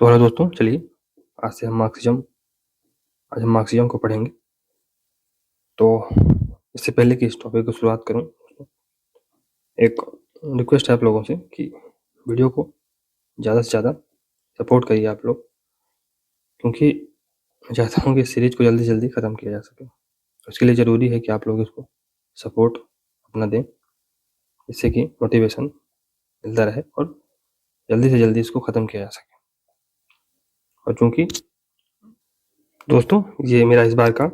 तो हेलो दोस्तों, चलिए आज हम मार्क्सिज्म को पढ़ेंगे। तो इससे पहले कि इस टॉपिक को शुरुआत करूं, एक रिक्वेस्ट है आप लोगों से कि वीडियो को ज़्यादा से ज़्यादा सपोर्ट करिए आप लोग, क्योंकि मैं चाहता हूं कि इस सीरीज को जल्दी से जल्दी ख़त्म किया जा सके। उसके लिए ज़रूरी है कि आप लोग इसको सपोर्ट अपना दें, जिससे कि मोटिवेशन मिलता रहे और जल्दी से जल्दी इसको ख़त्म किया जा सके। और चूँकि दोस्तों ये मेरा इस बार का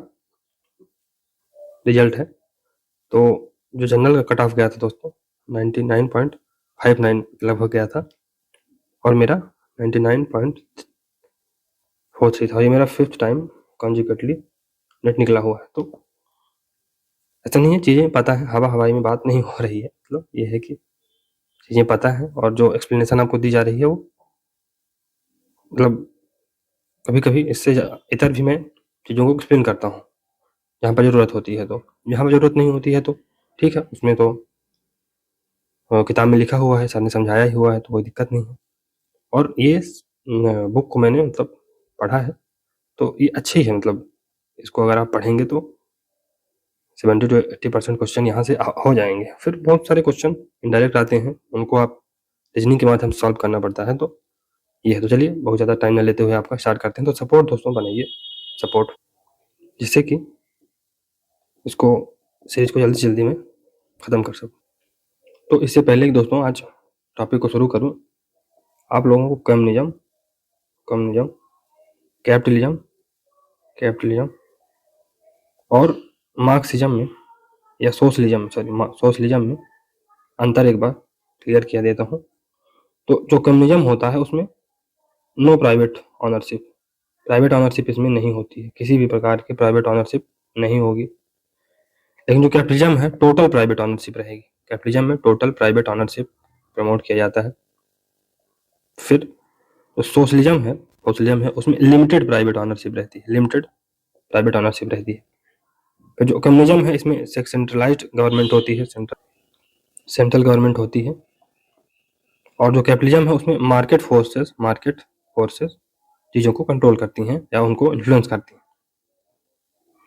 रिजल्ट है, तो जो जनरल का कट ऑफ गया था दोस्तों 99.59 लगभग गया था और मेरा 99.43 था। ये मेरा 5th टाइम कॉन्जिक्यूटिवली नेट निकला हुआ है। तो ऐसा नहीं है, चीज़ें पता है, हवा हवाई में बात नहीं हो रही है। मतलब ये है कि चीज़ें पता है और जो एक्सप्लेनेशन आपको दी जा रही है वो मतलब कभी कभी इससे इतर भी मैं चीज़ों को एक्सप्लेन करता हूँ जहाँ पर ज़रूरत होती है। तो जहाँ पर ज़रूरत नहीं होती है तो ठीक है, उसमें तो किताब में लिखा हुआ है, सर ने समझाया ही हुआ है, तो कोई दिक्कत नहीं है। और ये बुक को मैंने मतलब पढ़ा है, तो ये अच्छी है। मतलब इसको अगर आप पढ़ेंगे तो 70 to 80% क्वेश्चन यहाँ से हो जाएंगे। फिर बहुत सारे क्वेश्चन इनडायरेक्ट आते हैं, उनको आप रीजनिंग के माध्यम से सॉल्व करना पड़ता है। तो ये है। तो चलिए बहुत ज़्यादा टाइम न लेते हुए आपका स्टार्ट करते हैं। तो सपोर्ट दोस्तों बनाइए, सपोर्ट, जिससे कि इसको सीरीज को जल्दी जल्दी में ख़त्म कर सकूँ। तो इससे पहले कि दोस्तों आज टॉपिक को शुरू करूँ, आप लोगों को कम्युनिज्म, कैपिटलिज्म और मार्क्सिज्म में या सोशलिज्म में अंतर एक बार क्लियर किया देता हूँ। तो जो कम्युनिज्म होता है उसमें नो प्राइवेट ऑनरशिप इसमें नहीं होती है, किसी भी प्रकार की प्राइवेट ऑनरशिप नहीं होगी। लेकिन जो कैपिटलिज्म है टोटल प्राइवेट ऑनरशिप रहेगी। कैपिटलिज्म में टोटल प्राइवेट ऑनरशिप प्रमोट किया जाता है। फिर जो सोशलिज्म है उसमें लिमिटेड प्राइवेट ऑनरशिप रहती है। जो कम्युनिज्म है इसमें सेंट्रलाइज्ड गवर्नमेंट होती है, सेंट्रल गवर्नमेंट होती है। और जो कैपिटलिज्म है उसमें मार्केट फोर्सेस चीज़ों को कंट्रोल करती हैं या उनको इन्फ्लुएंस करती हैं।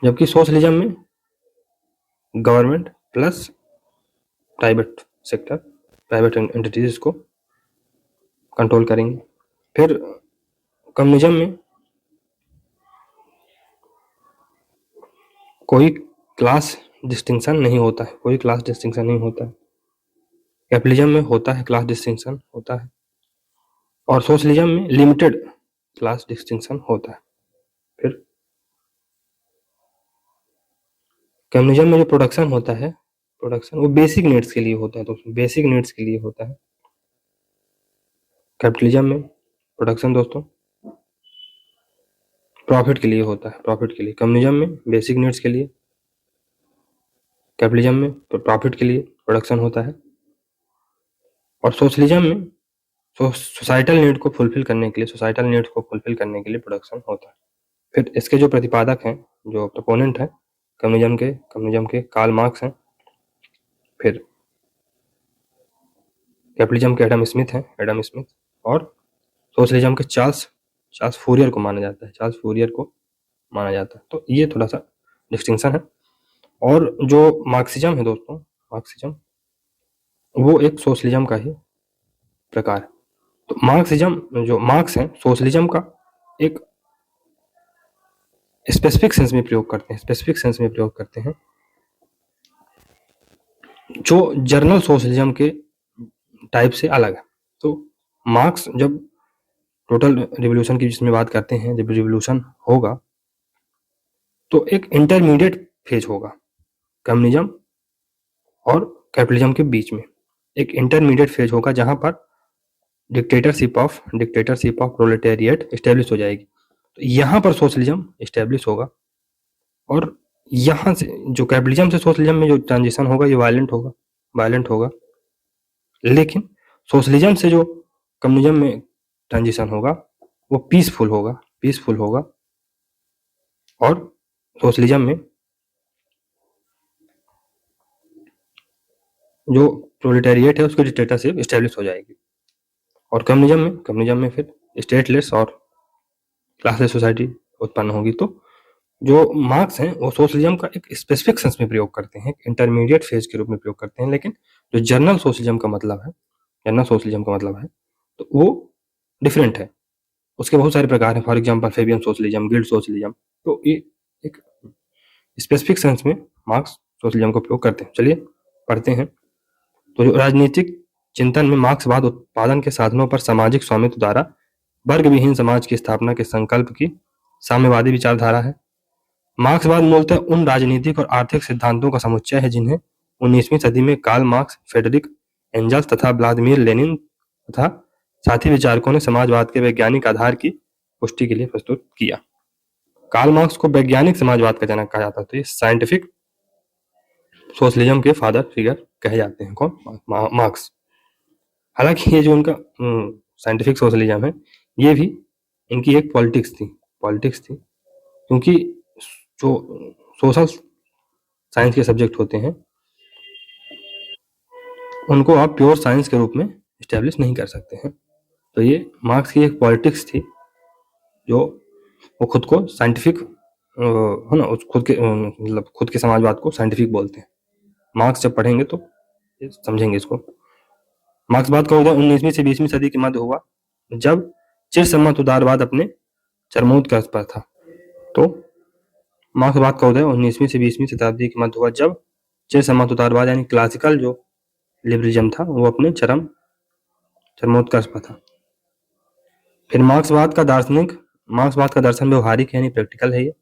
जबकि सोशलिज्म में government plus private sector, private entities को कंट्रोल करेंगे। फिर कम्युनिज्म में कोई क्लास डिस्टिंक्शन नहीं होता है, कैपिटलिज्म में होता है, क्लास डिस्टिंक्शन होता है। और सोशलिज्म में लिमिटेड क्लास डिस्टिंक्शन होता है। फिर कम्युनिज्म में जो प्रोडक्शन होता है, वो बेसिक नीड्स के लिए होता है। तो बेसिक नीड्स के लिए होता है। कैपिटलिज्म में प्रोडक्शन दोस्तों प्रॉफिट के लिए होता है, कम्युनिज्म में बेसिक नीड्स के लिए, कैपिटलिज्म में प्रॉफिट के लिए प्रोडक्शन होता है। और सोशलिज्म में सोसाइटल नीड को फुलफिल करने के लिए प्रोडक्शन होता है। फिर इसके जो प्रतिपादक हैं, जो प्रोपोनेंट हैं कम्युनिज्म के कार्ल मार्क्स हैं। फिर कैपिटलिज्म के एडम स्मिथ और सोशलिज्म के चार्ल्स फूरियर को माना जाता है। तो ये थोड़ा सा डिस्टिंक्शन है। और जो मार्क्सिज्म है दोस्तों, वो एक सोशलिज्म का ही प्रकार है। तो मार्क्स है सोशलिज्म का एक स्पेसिफिक सेंस में प्रयोग करते हैं, जो जर्नल सोशलिज्म के टाइप से अलग है। तो मार्क्स जब टोटल रिवोल्यूशन की जिसमें बात करते हैं, जब रिवोल्यूशन होगा तो एक इंटरमीडिएट फेज होगा कम्युनिज्म और कैपिटलिज्म के बीच में। एक इंटरमीडिएट फेज होगा जहां पर डिक्टेटरशिप ऑफ प्रोलेटेरिएट एस्टेब्लिश हो जाएगी। तो यहाँ पर सोशलिज्म एस्टेब्लिश होगा। और यहाँ से जो कैपिटलिज्म से सोशलिज्म में जो ट्रांजिशन होगा ये वायलेंट होगा। लेकिन सोशलिज्म से जो कम्युनिज्म में ट्रांजिशन होगा वो पीसफुल होगा। और सोशलिज्म में जो प्रोलेटेरिएट है उसकी डिक्टेटरशिप एस्टेब्लिश हो जाएगी। और कम्युनिज्म में फिर स्टेटलेस और क्लासलेस सोसाइटी उत्पन्न होगी। तो जो मार्क्स हैं वो सोशलिज्म का एक स्पेसिफिक सेंस में प्रयोग करते हैं, इंटरमीडिएट फेज के रूप में प्रयोग करते हैं, लेकिन जो जनरल सोशलिज्म का मतलब है तो वो डिफरेंट है। उसके बहुत सारे प्रकार हैं, for example Fabian socialism, guild socialism. तो ये एक स्पेसिफिक सेंस में मार्क्स सोशलिज्म का प्रयोग करते हैं। चलिए पढ़ते हैं। तो जो राजनीतिक चिंतन में मार्क्सवाद उत्पादन के साधनों पर सामाजिक स्वामित्व द्वारा वर्ग विहीन समाज की स्थापना के संकल्प की साम्यवादी विचारधारा है। मार्क्सवाद मूलतः उन राजनीतिक और आर्थिक सिद्धांतों का समुच्चय है जिन्हें 19वीं सदी में कार्ल मार्क्स, फ्रेडरिक एंजल्स तथा व्लादिमीर लेनिन तथा साथी विचारकों ने समाजवाद के वैज्ञानिक आधार की पुष्टि के लिए प्रस्तुत किया। कार्ल मार्क्स को वैज्ञानिक समाजवाद का जनक कहा जाता है। तो ये साइंटिफिक सोशलिज्म के फादर फिगर कहे जाते हैं। कौन? मार्क्स। हालांकि ये जो उनका साइंटिफिक सोशलिज्म है, ये भी इनकी एक पॉलिटिक्स थी, क्योंकि जो सोशल साइंस के सब्जेक्ट होते हैं उनको आप प्योर साइंस के रूप में इस्टेब्लिश नहीं कर सकते हैं। तो ये मार्क्स की एक पॉलिटिक्स थी, जो वो खुद को साइंटिफिक है ना, मतलब खुद के समाजवाद को साइंटिफिक बोलते हैं। मार्क्स जब पढ़ेंगे तो समझेंगे इसको। मार्क्सवाद का उदय 19वीं से 20वीं सदी के मध्य हुआ, जब चिरसम्मत उदारवाद अपने चरमोत्कर्ष पर था। तो मार्क्सवाद का उदय 19वीं से 20वीं शताब्दी के मध्य हुआ, जब चिरसम्मत उदारवाद यानी क्लासिकल जो लिबरलिज्म था वो अपने चरमोत्कर्ष पर था। फिर मार्क्सवाद का दर्शन व्यवहारिक यानी प्रैक्टिकल है। ये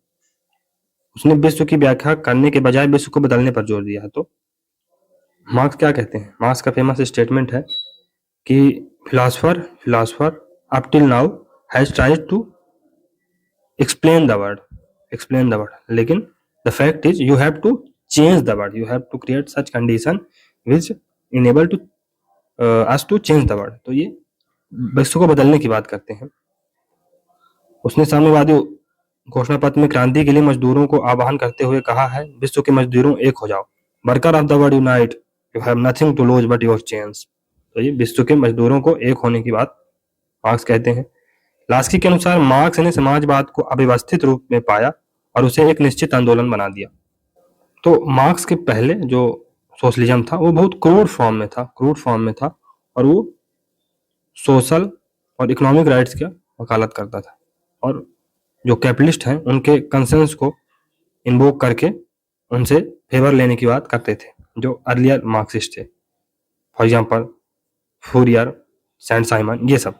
उसने विश्व की व्याख्या करने के बजाय विश्व को बदलने पर जोर दिया है। तो मार्क्स क्या कहते हैं? मार्क्स का फेमस स्टेटमेंट है कि philosopher up till now has tried to explain the word, लेकिन the fact is you have to change the word, you have to create such condition which enable to us to change the word। तो ये विश्व को बदलने की बात करते हैं। उसने साम्यवादी घोषणा पत्र में क्रांति के लिए मजदूरों को आह्वान करते हुए कहा है, विश्व के मजदूरों एक हो जाओ, worker of the world unite, you have nothing to lose but your change. तो ये विश्व के मजदूरों को एक होने की बात मार्क्स कहते हैं। लास्की के अनुसार मार्क्स ने समाजवाद को अव्यवस्थित रूप में पाया और उसे एक निश्चित आंदोलन बना दिया। तो मार्क्स के पहले जो सोशलिज्म था वो बहुत क्रूड फॉर्म में था और वो सोशल और इकोनॉमिक राइट्स की वकालत करता था, और जो कैपिटलिस्ट हैं उनके कंसेंस को इन्वोक करके उनसे फेवर लेने की बात करते थे, जो अर्लियर मार्क्सिस्ट थे, for example Fourier, Saint Simon, ये सब।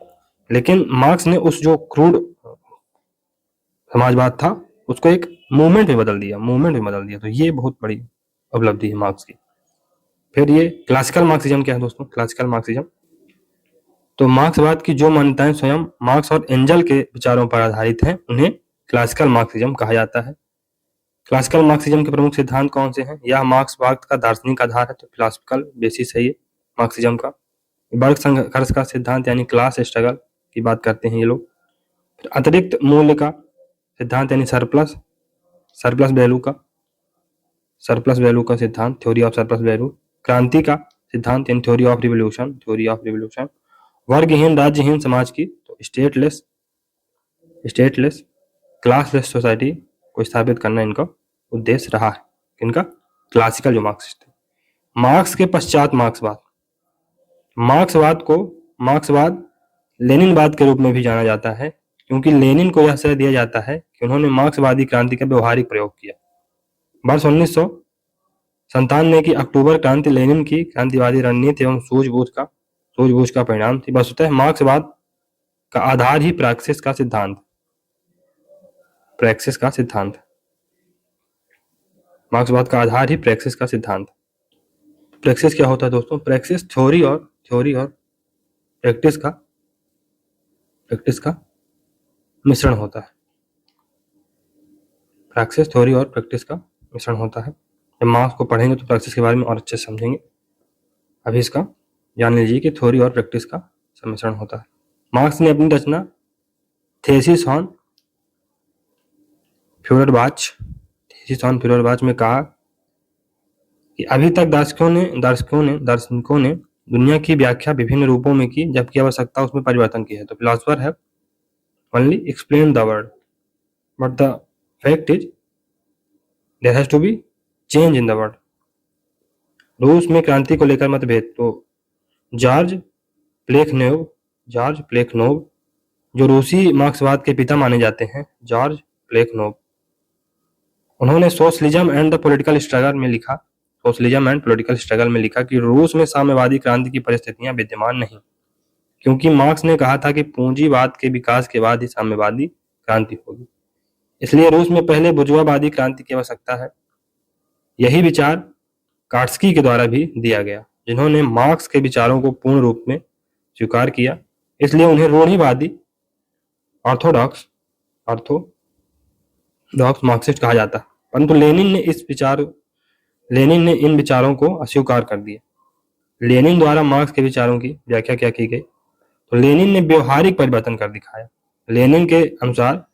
लेकिन मार्क्स ने उस जो क्रूड समाजवाद था उसको एक मूवमेंट में बदल दिया। तो ये बहुत बड़ी उपलब्धि है मार्क्स की। फिर ये क्लासिकल मार्क्सिज्म क्या है दोस्तों? क्लासिकल मार्क्सिज्म तो मार्क्सवाद की जो मान्यताएं स्वयं मार्क्स और एंजल के विचारों पर आधारित हैं उन्हें क्लासिकल मार्क्सिज्म कहा जाता है। क्लासिकल मार्क्सिज्म के प्रमुख सिद्धांत कौन से हैं? यह मार्क्सवाद का दार्शनिक आधार है, तो फिलोसफिकल बेसिस है ये मार्क्सिज्म का। वर्ग संघर्ष का सिद्धांत यानी क्लास स्ट्रगल की बात करते हैं ये लोग। अतिरिक्त मूल्य का सिद्धांत यानी सरप्लस वैल्यू का सिद्धांत, थ्योरी ऑफ सरप्लस वैल्यू। क्रांति का सिद्धांत यानी थ्योरी ऑफ रिवोल्यूशन। वर्गहीन राज्यहीन समाज की, तो स्टेटलेस क्लासलेस सोसाइटी को स्थापित करना इनका उद्देश्य रहा है। इनका क्लासिकल जो मार्क्सिस्ट है। मार्क्स के पश्चात मार्क्सवाद लेनिनवाद के रूप में भी जाना जाता है, क्योंकि लेनिन को यह श्रेय दिया जाता है कि उन्होंने मार्क्सवादी क्रांति का व्यवहारिक प्रयोग किया। वर्ष 1957 की अक्टूबर क्रांति लेनिन की क्रांतिवादी रणनीति एवं सूझबूझ का परिणाम थी। वस्तुतः मार्क्सवाद का आधार ही प्रैक्सिस का सिद्धांत। मार्क्सवाद का आधार ही प्रैक्सिस का सिद्धांत। प्रैक्सिस क्या होता है दोस्तों? प्रैक्सिस थ्योरी और प्रैक्टिस का मिश्रण होता है। प्रैक्टिस, थ्योरी और प्रैक्टिस का मिश्रण होता है। जब मार्क्स को पढ़ेंगे तो प्रैक्टिस के बारे में और अच्छे से समझेंगे। अभी इसका जान लीजिए कि थ्योरी और प्रैक्टिस का सम्मिश्रण होता है। मार्क्स ने अपनी रचना थेसिस ऑन फ्यूररबाच में कहा कि अभी तक दार्शनिकों ने दुनिया की व्याख्या विभिन्न रूपों में की, जबकि आवश्यकता उसमें परिवर्तन की है। तो फिलोसोफर है only explain the word, but the fact is there has to be change in the word. रूस में क्रांति को लेकर मतभेद, तो जॉर्ज प्लेखनोव जो रूसी मार्क्सवाद के पिता माने जाते हैं, जॉर्ज प्लेखनोव, उन्होंने सोशलिज्म एंड पॉलिटिकल स्ट्रगल में लिखा कि रूस में साम्यवादी क्रांति की परिस्थितियां विद्यमान नहीं, क्योंकि मार्क्स ने कहा था कि पूंजीवाद के विकास के बाद ही साम्यवादी क्रांति होगी, इसलिए रूस में पहले बुर्जुआवादी क्रांति की आवश्यकता है। यही विचार कार्स्की के द्वारा भी दिया गया, जिन्होंने मार्क्स के विचारों को पूर्ण रूप में स्वीकार किया, इसलिए उन्हें रूढ़िवादी ऑर्थोडॉक्स मार्क्सिस्ट कहा जाता। परंतु लेनिन ने इन विचारों को अस्वीकार कर दिया। लेनिन द्वारा मार्क्स के विचारों की व्याख्या क्या की गई, तो लेनिन ने व्यवहारिक परिवर्तन कर दिखाया। लेनिन के अनुसार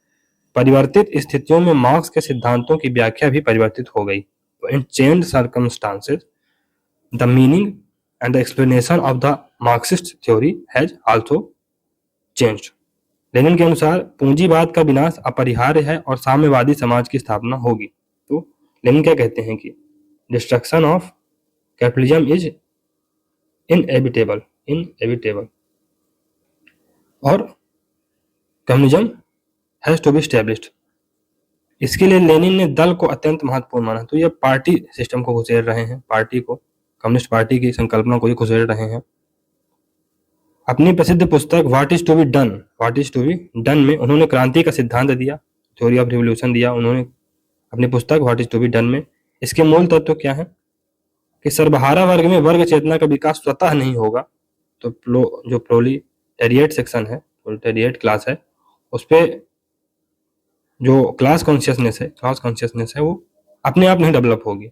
परिवर्तित स्थितियों में मार्क्स के सिद्धांतों की व्याख्या भी परिवर्तित हो गई। In changed circumstances, the meaning and the explanation of the Marxist theory has also changed. Lenin के अनुसार पूंजीवाद का विनाश अपरिहार्य है और साम्यवादी समाज की स्थापना होगी। तो लेनिन क्या कहते हैं कि destruction of capitalism is inevitable और communism has to be established. इसके लिए लेनिन ने दल को अत्यंत महत्वपूर्ण माना। तो ये पार्टी सिस्टम को घुसेड़ रहे हैं, पार्टी को, कम्युनिस्ट पार्टी की संकल्पना को ये घुसेड़ रहे हैं। अपनी प्रसिद्ध पुस्तक what is to be done में उन्होंने क्रांति का सिद्धांत दिया, थ्योरी ऑफ रिवोल्यूशन दिया उन्होंने अपनी पुस्तक what is to be done में। इसके मूल तत्व क्या है कि सर्वहारा वर्ग में वर्ग चेतना का विकास स्वतः नहीं होगा, तो जो प्रोलिटेरिएट सेक्शन है, प्रोलिटेरिएट क्लास है, उस पर जो क्लास कॉन्शियसनेस है वो अपने आप नहीं डेवलप होगी।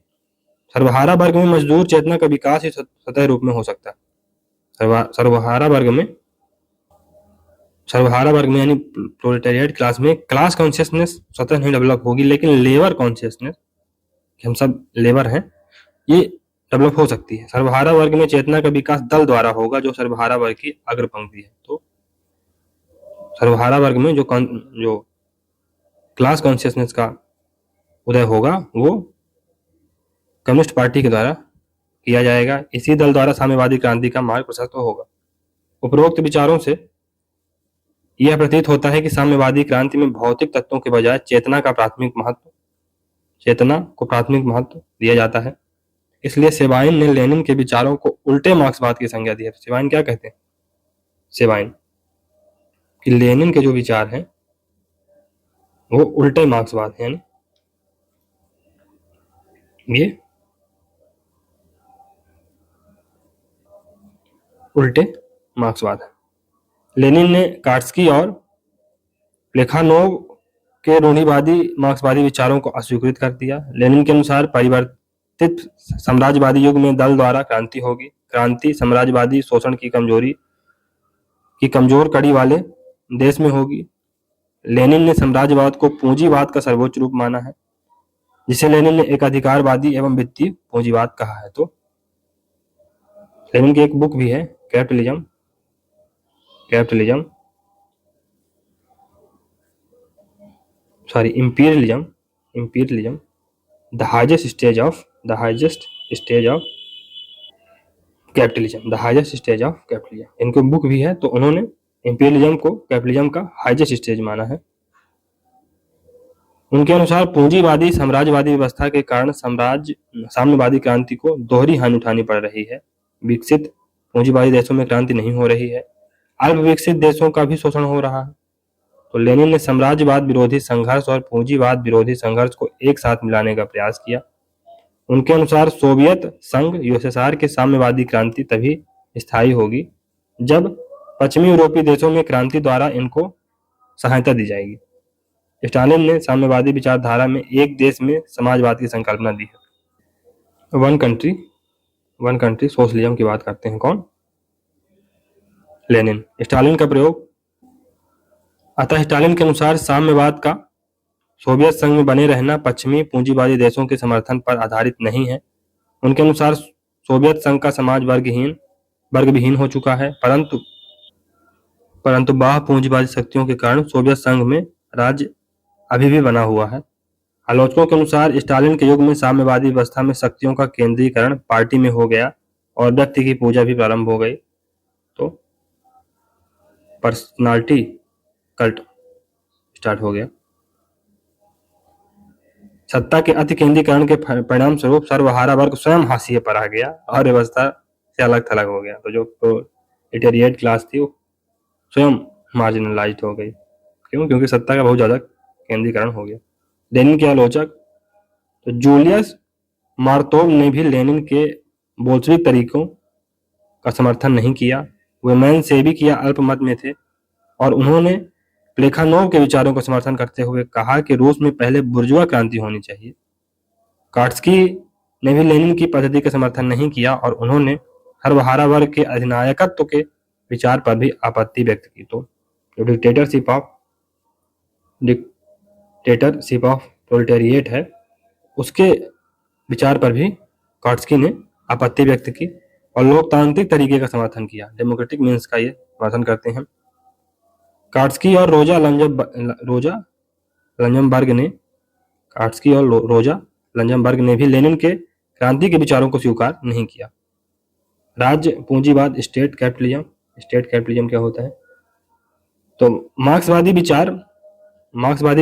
सर्वहारा वर्ग में मजदूर चेतना का विकास ही सतह रूप में हो सकता है। सर्वहारा वर्ग में यानी प्रोलेटारिएट क्लास में क्लास कॉन्शियसनेस स्वतः नहीं डेवलप होगी, लेकिन लेबर कॉन्शियसनेस, हम सब लेबर हैं, ये डेवलप हो सकती है। सर्वहारा वर्ग में चेतना का विकास दल द्वारा होगा, जो सर्वहारा वर्ग की अग्रपंक्ति है। तो सर्वहारा वर्ग में जो क्लास कॉन्शियसनेस का उदय होगा वो कम्युनिस्ट पार्टी के द्वारा किया जाएगा। इसी दल द्वारा साम्यवादी क्रांति का मार्ग प्रशस्त होगा। उपरोक्त विचारों से यह प्रतीत होता है कि साम्यवादी क्रांति में भौतिक तत्वों के बजाय चेतना को प्राथमिक महत्व दिया जाता है। इसलिए सेवाइन ने लेनिन के विचारों को उल्टे मार्क्सवाद की संज्ञा दी है। सेवाइन क्या कहते हैं? सेवाइन कि लेनिन के जो विचार हैं वो उल्टे मार्क्सवाद है, ये उल्टे मार्क्सवाद है। लेनिन ने कार्स्की और प्लेखानोव के रूढ़िवादी मार्क्सवादी विचारों को अस्वीकृत कर दिया। लेनिन के अनुसार परिवर्तित साम्राज्यवादी युग में दल द्वारा क्रांति होगी। क्रांति साम्राज्यवादी शोषण की कमजोर कड़ी वाले देश में होगी। लेनिन ने साम्राज्यवाद को पूंजीवाद का सर्वोच्च रूप माना है, जिसे लेनिन ने एक अधिकारवादी एवं वित्तीय पूंजीवाद कहा है। तो लेनिन की एक बुक भी है, capitalism, imperialism, the highest stage of capitalism, इनकी बुक भी है। तो उन्होंने इंपीरियलिज्म को कैपिटलिज्म का हाईएस्ट स्टेज माना है। उनके अनुसार पूंजीवादी साम्राज्यवादी व्यवस्था के कारण साम्यवादी क्रांति को दोहरी हानि उठानी पड़ रही है। विकसित पूंजीवादी देशों में क्रांति नहीं हो रही है, अल्प विकसित देशों का भी शोषण हो रहा है। तो लेनिन ने साम्राज्यवाद विरोधी संघर्ष और पूंजीवाद विरोधी संघर्ष को एक साथ मिलाने का प्रयास किया। उनके अनुसार सोवियत संघ यूएसएसआर के साम्यवादी क्रांति तभी स्थायी होगी जब पश्चिमी यूरोपीय देशों में क्रांति द्वारा इनको सहायता दी जाएगी। स्टालिन ने साम्यवादी विचारधारा में एक देश में समाजवाद की संकल्पना दी है। वन कंट्री सोशलिज्म की बात करते हैं। कौन? लेनिन। स्टालिन का प्रयोग। अतः स्टालिन के अनुसार साम्यवाद का सोवियत संघ में बने रहना पश्चिमी पूंजीवादी देशों के समर्थन पर आधारित नहीं है। उनके अनुसार सोवियत संघ का समाज वर्ग विहीन हो चुका है, परंतु परंतु बाह्य पूंजीवादी शक्तियों के कारण सोवियत संघ में राज्य अभी भी बना हुआ है। आलोचकों के अनुसार स्टालिन के युग में साम्यवादी व्यवस्था में शक्तियों का केंद्रीकरण पार्टी में हो गया और व्यक्ति की पूजा भी प्रारंभ हो गई। तो पर्सनालिटी कल्ट स्टार्ट हो गया। सत्ता के अति केंद्रीकरण के परिणाम स्वरूप सर्वहारा वर्ग स्वयं हाशिए पर आ गया और व्यवस्था से अलग थलग हो गया। तो जो प्रोलेटेरिएट क्लास थी वो स्वयं मार्जिनलाइज्ड हो गई। क्यों? क्योंकि सत्ता का बहुत ज्यादा केंद्रीकरण हो गया। लेनिन के आलोचक तो जूलियस मार्तोव ने भी लेनिन के बोल्शेविक तरीकों का समर्थन नहीं किया। वे मेन्शेविक या अल्पमत में थे और उन्होंने प्लेखानोव के विचारों का समर्थन करते हुए कहा कि रूस में पहले बुर्जुआ क्रांति होनी चाहिए। काट्स्की ने भी लेनिन की पद्धति का समर्थन नहीं किया और उन्होंने सर्वहारा वर्ग के अधिनायकत्व के विचार पर भी आपत्ति व्यक्त की। तो जो डिक्टेटरशिप ऑफ प्रोलेटेरिएट है उसके विचार पर भी काट्स्की ने आपत्ति व्यक्त की और लोकतांत्रिक तरीके का समर्थन किया। डेमोक्रेटिक मीन्स का ये समर्थन करते हैं। काट्स्की और रोजा लंजमबर्ग ने भी लेनिन के क्रांति के विचारों को स्वीकार नहीं किया। राज्य पूंजीवाद, स्टेट कैपिटलिज्म क्या होता है? तो मार्क्सवादी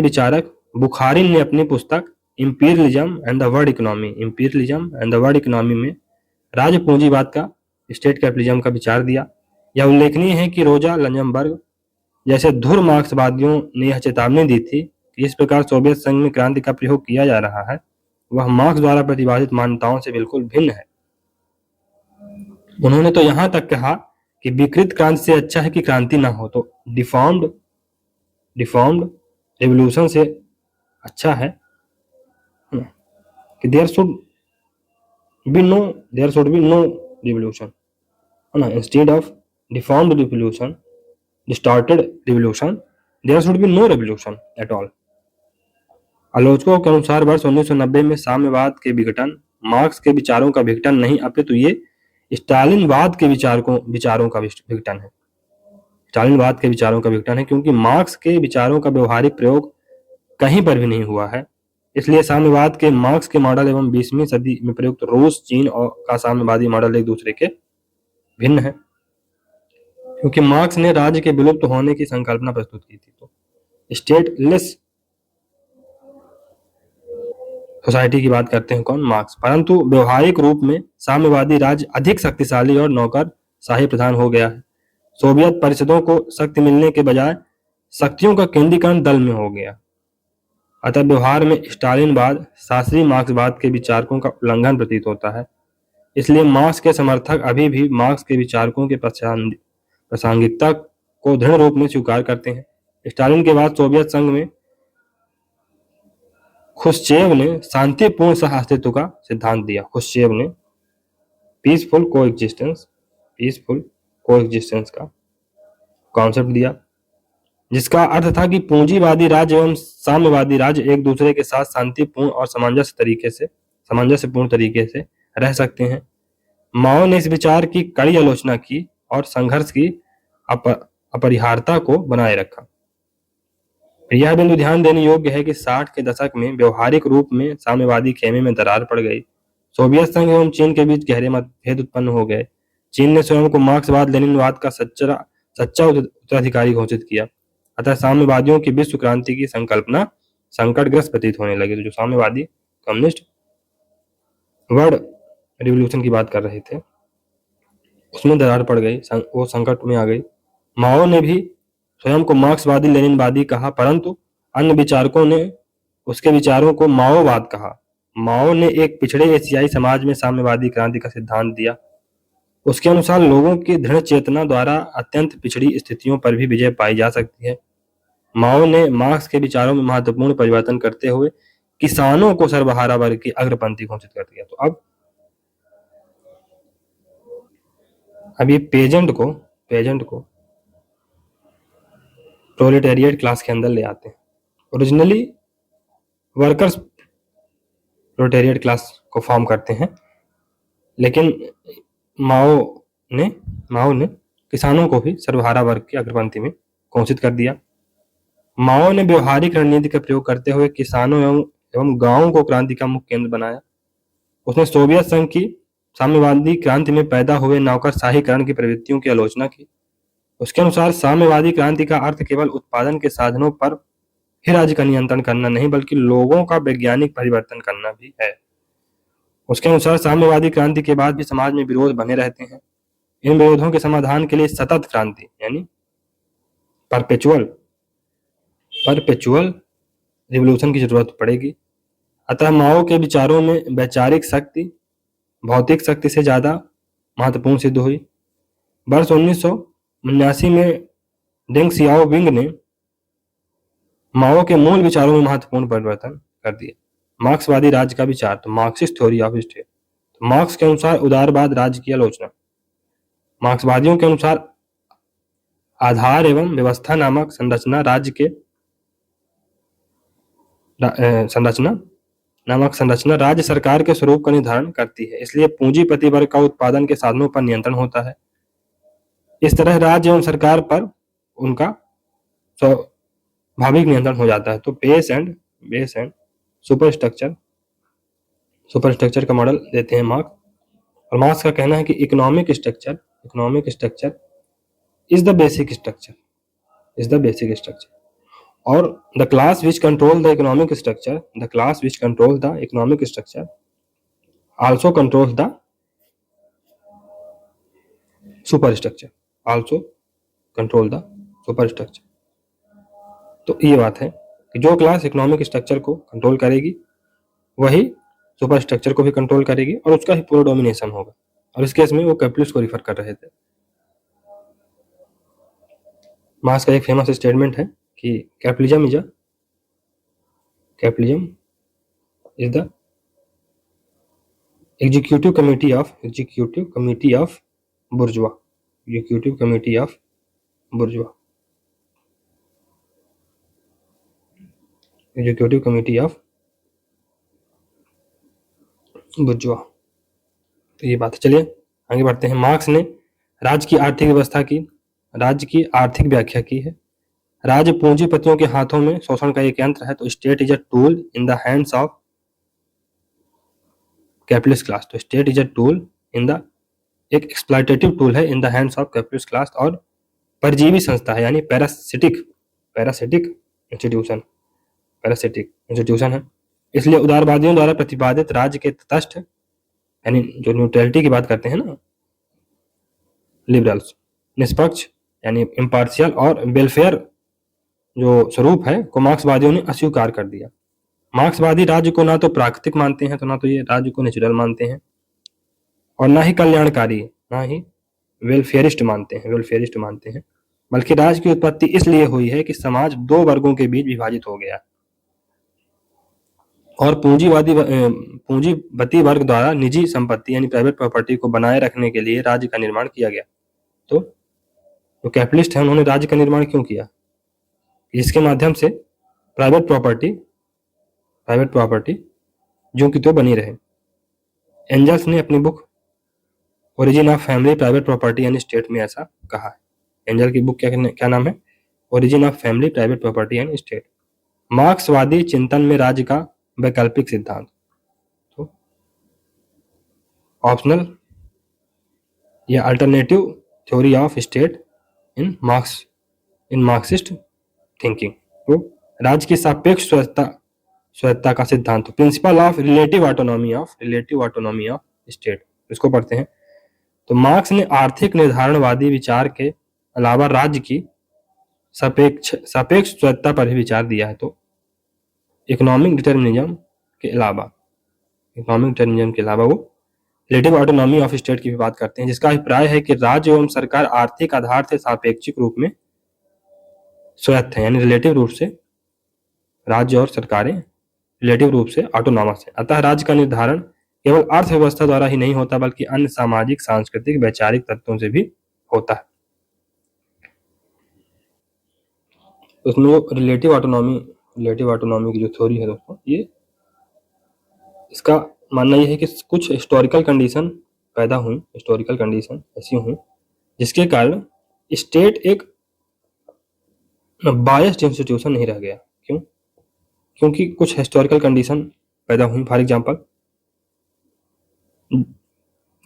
विचारक बुखारिन ने अपनी पुस्तक imperialism and the world economy में राज्य पूंजीवाद का, स्टेट कैपिटलिज्म का विचार दिया। यह उल्लेखनीय है कि रोजा लंजमबर्ग जैसे धुर मार्क्सवादियों ने यह चेतावनी दी थी कि इस प्रकार सोवियत संघ में क्रांति का प्रयोग किया जा रहा है वह मार्क्स द्वारा प्रतिपादित मान्यताओं से बिल्कुल भिन्न है। उन्होंने तो यहां तक कहा कि विकृत क्रांति से अच्छा है कि क्रांति ना हो, तो डिफॉर्म्ड रेवोल्यूशन से अच्छा है कि there should be no revolution, है ना। Instead of deformed revolution, distorted revolution, there should be no revolution at all. आलोचकों के अनुसार वर्ष 1990 में साम्यवाद के विघटन मार्क्स के विचारों का विघटन नहीं अपितु ये स्टालिनवाद के विचारों का विघटन है। क्योंकि मार्क्स के विचारों का व्यवहारिक प्रयोग कहीं पर भी नहीं हुआ है। इसलिए साम्यवाद के मार्क्स के मॉडल एवं 20वीं सदी में प्रयुक्त रूस, चीन और का साम्यवादी मॉडल एक दूसरे के भिन्न है। क्योंकि मार्क्स ने राज्य के विलुप्त होने की संकल्पना प्रस्तुत की थी। तो स्टेटलेस सोसाइटी की बात करते हैं कौन? मार्क्स। परंतु व्यवहारिक रूप में साम्यवादी राज्य अधिक शक्तिशाली और नौकरशाही प्रधान हो गया है। सोवियत परिषदों को शक्ति मिलने के बजाय शक्तियों का केंद्रीकरण दल में हो गया। अतः व्यवहार में स्टालिनवाद शास्त्रीय मार्क्सवाद के विचारकों का उल्लंघन प्रतीत होता है। इसलिए मार्क्स के समर्थक अभी भी मार्क्स के विचारकों के प्रासंगिकता को दृढ़ रूप में स्वीकार करते हैं। स्टालिन के बाद सोवियत संघ में खुश्चेव ने शांतिपूर्ण सह अस्तित्व का सिद्धांत दिया। खुश्चेव ने पीसफुल कोएग्जिस्टेंस का कॉन्सेप्ट दिया, जिसका अर्थ था कि पूंजीवादी राज्य एवं साम्यवादी राज्य एक दूसरे के साथ शांतिपूर्ण और सामंजस्यपूर्ण तरीके से रह सकते हैं। माओ ने इस विचार की कड़ी आलोचना की और संघर्ष की अपरिहार्यता को बनाए रखा। यह बिंदु ध्यान देने योग्य है कि 60 के दशक में व्यवहारिक रूप में साम्यवादी खेमे में दरार पड़ गई। सोवियत संघ एवं चीन के बीच गहरे मतभेद उत्पन्न हो गए। चीन ने स्वयं को मार्क्सवाद लेनिनवाद का सच्चा उत्तराधिकारी घोषित किया। अतः साम्यवादियों की विश्व क्रांति की संकल्पना संकटग्रस्त प्रतीत होने लगी। तो जो साम्यवादी कम्युनिस्ट वर्ल्ड रिवोल्यूशन की बात कर रहे थे उसमें दरार पड़ गई, वो संकट में आ गई। माओ ने भी स्वयं को मार्क्सवादी लेनिनवादी कहा, परंतु अन्य विचारकों ने उसके विचारों को माओवाद कहा। माओ ने एक पिछड़े एशियाई समाज में साम्यवादी क्रांति का सिद्धांत दिया। उसके अनुसार लोगों की दृढ़ चेतना द्वारा अत्यंत पिछड़ी स्थितियों पर भी विजय पाई जा सकती है। माओ ने मार्क्स के विचारों में महत्वपूर्ण परिवर्तन करते हुए किसानों को सर्वहारा वर्ग की अग्रपंथी घोषित कर दिया। तो अब ये पेजेंट को प्रोलेटेरिएट क्लास के अंदर ले आते हैं। ओरिजिनली वर्कर्स प्रोलेटेरिएट क्लास को फॉर्म करते हैं, लेकिन माओ ने किसानों को भी सर्वहारा वर्ग की अग्रपंक्ति में घोषित कर दिया। माओ ने व्यवहारिक रणनीति का प्रयोग करते हुए किसानों एवं गांवों को क्रांति का मुख्य केंद्र बनाया। उसने सोवियत संघ की साम्यवादी क्रांति में पैदा हुए नौकरशाहीकरण की प्रवृत्तियों की आलोचना की। उसके अनुसार साम्यवादी क्रांति का अर्थ केवल उत्पादन के साधनों पर ही राज्य का नियंत्रण करना नहीं बल्कि लोगों का वैज्ञानिक परिवर्तन करना भी है। उसके अनुसार साम्यवादी क्रांति के बाद भी समाज में विरोध बने रहते हैं। इन विरोधों के समाधान के लिए सतत क्रांति यानी परपेचुअल रिवोल्यूशन की जरूरत पड़ेगी। अतः माओ के विचारों में वैचारिक शक्ति भौतिक शक्ति से ज्यादा महत्वपूर्ण सिद्ध हुई। वर्ष 1979 में डेंग सियाओपिंग ने माओ के मूल विचारों में महत्वपूर्ण परिवर्तन कर दिए। मार्क्सवादी राज्य का विचार, तो मार्क्सिस्ट थ्योरी ऑफ स्टेट। तो मार्क्स के अनुसार उदारवाद राज्य की आलोचना। मार्क्सवादियों के अनुसार आधार एवं व्यवस्था नामक संरचना राज्य सरकार के स्वरूप का निर्धारण करती है। इसलिए पूंजीपति वर्ग का उत्पादन के साधनों पर नियंत्रण होता है। इस तरह राज्य एवं सरकार पर उनका स्वाभाविक नियंत्रण हो जाता है। तो बेस एंड सुपर स्ट्रक्चर का मॉडल देते हैं मार्क्स। और मार्क्स का कहना है कि economic structure is the basic structure और the class which control the economic structure also controls the superstructure तो ये बात है कि जो क्लास इकोनॉमिक स्ट्रक्चर को कंट्रोल करेगी वही सुपर स्ट्रक्चर को भी कंट्रोल करेगी और उसका ही पूरा डोमिनेशन होगा। और इस केस में वो कैपिटलिस्ट को रिफर कर रहे थे। मार्क्स का एक फेमस स्टेटमेंट है कि capitalism is the executive committee of bourgeoisie. तो ये बात है। चलिए आगे बढ़ते हैं। मार्क्स ने राज्य की आर्थिक व्याख्या की है। राज्य पूंजीपतियों के हाथों में शोषण का एक यंत्र है। तो state is a tool in the hands of capitalist class. तो स्टेट इज अ टूल एक एक्सप्लॉइटेटिव टूल है in the hands of capitalist class और परजीवी संस्था है यानी पैरासिटिक इंस्टीट्यूशन है। इसलिए उदारवादियों द्वारा प्रतिपादित राज्य के तटस्थ यानी जो न्यूट्रलिटी की बात करते हैं ना लिबरल्स, निष्पक्ष यानी इम्पार्शियल और वेलफेयर जो स्वरूप है को मार्क्सवादियों ने अस्वीकार कर दिया। मार्क्सवादी राज्य को ना तो प्राकृतिक मानते हैं तो ना तो ये राज्य को नेचुरल मानते हैं और ना ही कल्याणकारी ना ही वेलफेयरिस्ट मानते हैं बल्कि राज्य की उत्पत्ति इसलिए हुई है कि समाज दो वर्गों के बीच विभाजित हो गया और पूंजीपति वर्ग द्वारा निजी संपत्ति यानी प्राइवेट प्रॉपर्टी को बनाए रखने के लिए राज्य का निर्माण किया गया। तो जो कैपिटलिस्ट है उन्होंने राज्य का निर्माण क्यों किया? इसके माध्यम से प्राइवेट प्रॉपर्टी जो कि तो बनी रहे। एंजल्स ने अपनी book origin of family private property and state में ऐसा कहा है। एंजल की बुक क्या नाम है? Origin of family private property and state. मार्क्सवादी चिंतन में राज्य का वैकल्पिक सिद्धांत, तो ऑप्शनल या alternative theory of state in Marxist thinking. तो राज्य की सापेक्ष स्वायत्तता का सिद्धांत, principle of relative autonomy of state, इसको पढ़ते हैं। तो मार्क्स ने आर्थिक निर्धारणवादी विचार के अलावा राज्य की सापेक्ष स्वायत्तता पर भी विचार दिया है। तो इकोनॉमिक डिटर्मिनिज्म के अलावा वो रिलेटिव ऑटोनॉमी ऑफ स्टेट की भी बात करते हैं, जिसका अभिप्राय है कि राज्य एवं सरकार आर्थिक आधार से सापेक्षिक रूप में स्वायत्त है, यानी रिलेटिव रूप से राज्य और सरकारें रिलेटिव रूप से ऑटोनॉमस है। अतः राज्य का निर्धारण केवल अर्थव्यवस्था द्वारा ही नहीं होता बल्कि अन्य सामाजिक, सांस्कृतिक, वैचारिक तत्वों से भी होता है। उसमें रिलेटिव ऑटोनॉमी की जो थ्योरी है दोस्तों, ये इसका मानना यह है कि कुछ हिस्टोरिकल कंडीशन ऐसी हुई जिसके कारण स्टेट एक बायस्ड इंस्टीट्यूशन नहीं रह गया। क्यों? क्योंकि कुछ हिस्टोरिकल कंडीशन पैदा हुई। फॉर एग्जांपल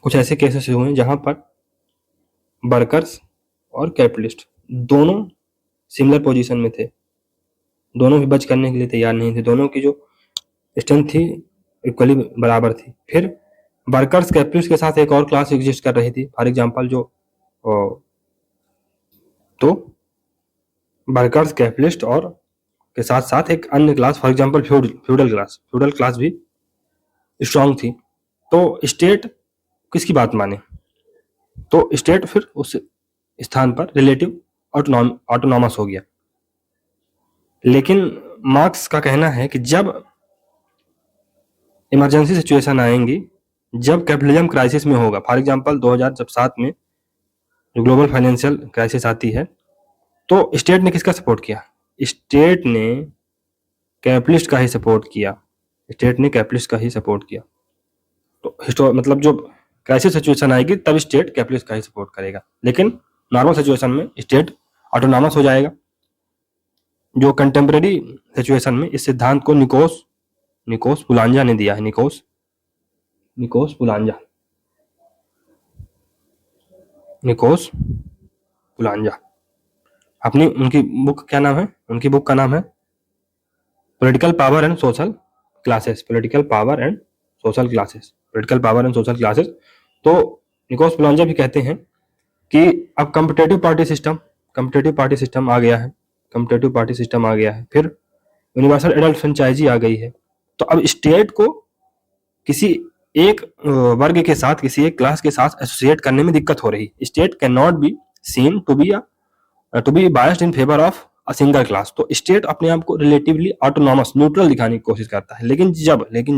कुछ ऐसे केसेस हुए जहां पर वर्कर्स और कैपिटलिस्ट दोनों सिमिलर पोजीशन में थे, दोनों भी बच करने के लिए तैयार नहीं थे, दोनों की जो स्ट्रेंथ थी इक्वली बराबर थी। फिर वर्कर्स कैपिटलिस्ट के साथ एक और क्लास एग्जिस्ट कर रही थी। फॉर एग्जांपल जो तो वर्कर्स कैपिटलिस्ट और के साथ साथ एक अन्य class, for example feudal class भी स्ट्रांग थी। तो स्टेट किसकी बात माने? तो स्टेट फिर उस स्थान पर रिलेटिव ऑटोनॉमस हो गया। लेकिन मार्क्स का कहना है कि जब इमरजेंसी सिचुएशन आएंगी, जब कैपिटलिज्म क्राइसिस में होगा, फॉर एग्जांपल 2007 में जो ग्लोबल फाइनेंशियल क्राइसिस आती है, तो स्टेट ने किसका सपोर्ट किया? स्टेट ने कैपिटलिस्ट का ही सपोर्ट किया। स्टेट ने कैपिटलिस्ट का ही सपोर्ट किया। तो मतलब जो क्राइसिस सिचुएशन आएगी तब स्टेट कैपिटलिस्ट का ही सपोर्ट करेगा, लेकिन नॉर्मल सिचुएशन में स्टेट ऑटोनॉमस हो जाएगा। जो कंटेम्प्रेरी सिचुएशन में इस सिद्धांत को निकोस पुलांजा ने दिया है। निकोस पुलांजा अपनी उनकी बुक क्या नाम है? उनकी बुक का नाम है political power and social classes. तो निकोस पुलांजा भी कहते हैं कि अब कॉम्पिटिटिव पार्टी सिस्टम आ गया है। फिर यूनिवर्सल एडल्ट फ्रेंचाइजी आ गई है। तो अब स्टेट को किसी एक वर्ग के साथ, किसी एक क्लास के साथ एसोसिएट करने में दिक्कत हो रही। State can not be seen to be biased in favour of a single class. तो स्टेट अपने आप को रिलेटिवली ऑटोनॉमस, न्यूट्रल दिखाने की कोशिश करता है। लेकिन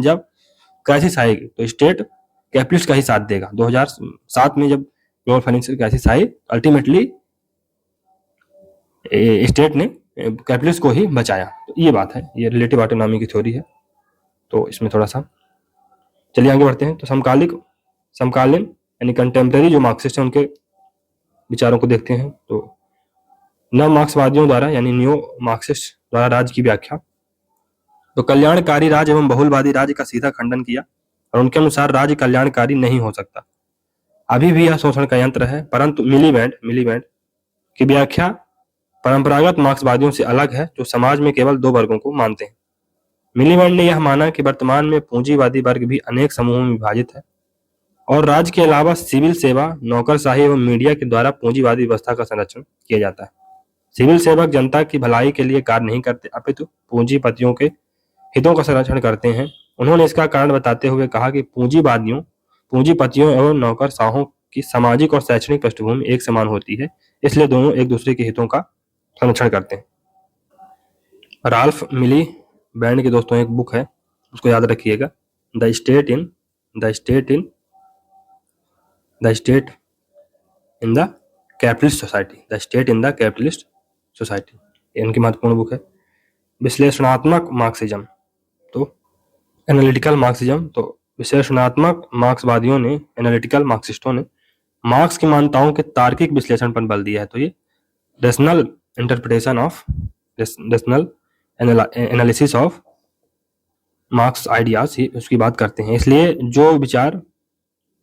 जब क्राइसिस आएगी तो स्टेट कैपिटलिस्ट का ही साथ देगा। 2007 में जब ग्लोबल फाइनेंशियल क्राइसिस आई, अल्टीमेटली स्टेट ने कैपिटलिस्ट को ही बचाया। तो ये बात है, ये रिलेटिव ऑटोनॉमी की थ्योरी है। तो इसमें थोड़ा सा चलिए आगे बढ़ते हैं। तो समकालीन यानी कंटेम्प्रेरी जो मार्क्सिस्ट हैं उनके विचारों को देखते हैं। तो नव मार्क्सवादियों द्वारा यानी न्यू मार्क्सिस्ट द्वारा राज्य की व्याख्या। तो कल्याणकारी राज्य एवं बहुलवादी राज्य का सीधा खंडन किया और उनके अनुसार राज्य कल्याणकारी नहीं हो सकता। अभी भी यह शोषण का यंत्र है। परंतु मिलीबैंड की व्याख्या परंपरागत मार्क्सवादियों से अलग है, जो समाज में केवल दो वर्गों को मानते हैं। मिलीबैंड ने यह माना कि वर्तमान में पूंजीवादी वर्ग भी अनेक समूहों में विभाजित है और राज्य के अलावा सिविल सेवा, नौकरशाही एवं मीडिया के द्वारा पूंजीवादी व्यवस्था का संरक्षण किया जाता है। सिविल सेवक जनता की भलाई के लिए कार्य नहीं करते, अपितु पूंजीपतियों के हितों का संरक्षण करते हैं। उन्होंने इसका कारण बताते हुए कहा कि पूंजीपतियों एवं नौकरशाहों की सामाजिक और शैक्षणिक पृष्ठभूमि एक समान होती है, इसलिए दोनों एक दूसरे के हितों का संरक्षण करते हैं। राल्फ मिली बैंड की दोस्तों एक बुक है, उसको याद रखिएगा, the state in the capitalist society. इनकी महत्वपूर्ण बुक है। विश्लेषणात्मक मार्क्सिज्म, तो एनालिटिकल मार्क्सिज्म। तो विश्लेषणात्मक मार्क्सवादियों ने, एनालिटिकल मार्क्सिस्टों ने मार्क्स की मान्यताओं के तार्किक विश्लेषण पर बल दिया है। तो ये rational analysis of Marx ideas ही उसकी बात करते हैं। इसलिए जो विचार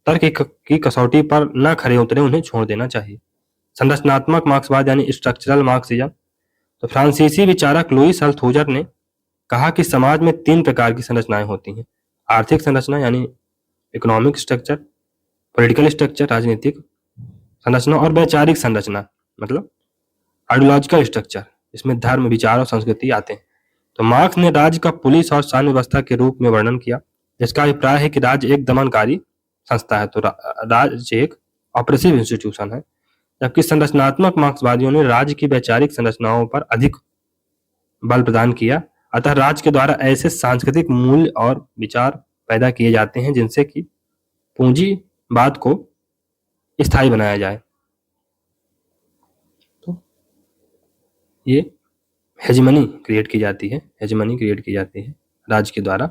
तर्क की कसौटी पर न खरे उतरे उन्हें छोड़ देना चाहिए। संरचनात्मक मार्क्सवाद यानी स्ट्रक्चरल मार्क्सिज्म। तो फ्रांसीसी विचारक लुईस अल्थूजर ने कहा कि समाज में 3 प्रकार की संरचनाएं होती हैं। आर्थिक संरचना यानी इकोनॉमिक स्ट्रक्चर, पॉलिटिकल स्ट्रक्चर राजनीतिक संरचना, और वैचारिक संरचना मतलब आइडियोलॉजिकल स्ट्रक्चर, इसमें धर्म, विचार और संस्कृति आते हैं। तो मार्क्स ने राज्य का पुलिस और शासन व्यवस्था के रूप में वर्णन किया, जिसका अभिप्राय है कि राज्य एक दमनकारी संस्था है। तो राज्य एक ऑपरेसिव इंस्टीट्यूशन है। जबकि संरचनात्मक मार्क्सवादियों ने राज्य की वैचारिक संरचनाओं पर अधिक बल प्रदान किया। अतः राज्य के द्वारा ऐसे सांस्कृतिक मूल्य और विचार पैदा किए जाते हैं जिनसे कि पूंजीवाद को स्थायी बनाया जाए। तो ये हेजिमनी क्रिएट की जाती है राज्य के द्वारा।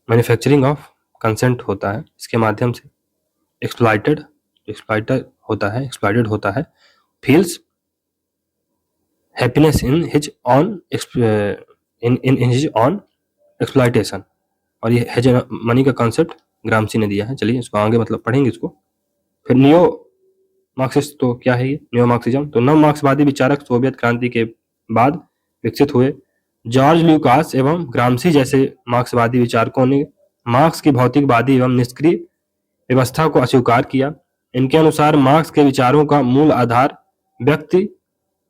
मैन्युफैक्चरिंग ऑफ कंसेंट होता है, इसके माध्यम से एक्सप्लॉइटेड होता है, feels happiness in his own in his own exploitation। और ये हेज मनी का कॉन्सेप्ट ग्रामसी ने दिया है। चलिए इसको आगे मतलब पढ़ेंगे इसको। फिर नियो मार्क्सिस्ट तो क्या है ये नियो मार्क्सिज्म? तो नव मार्क्सवादी विचारक सोवियत क्रांति के बाद विकसित हुए। जॉर्ज ल्यूकास एवं ग्रामसी जैसे मार्क्सवादी विचारकों ने मार्क्स की भौतिकवादी एवं निष्क्रिय व्यवस्था को अस्वीकार किया। इनके अनुसार मार्क्स के विचारों का मूल आधार व्यक्ति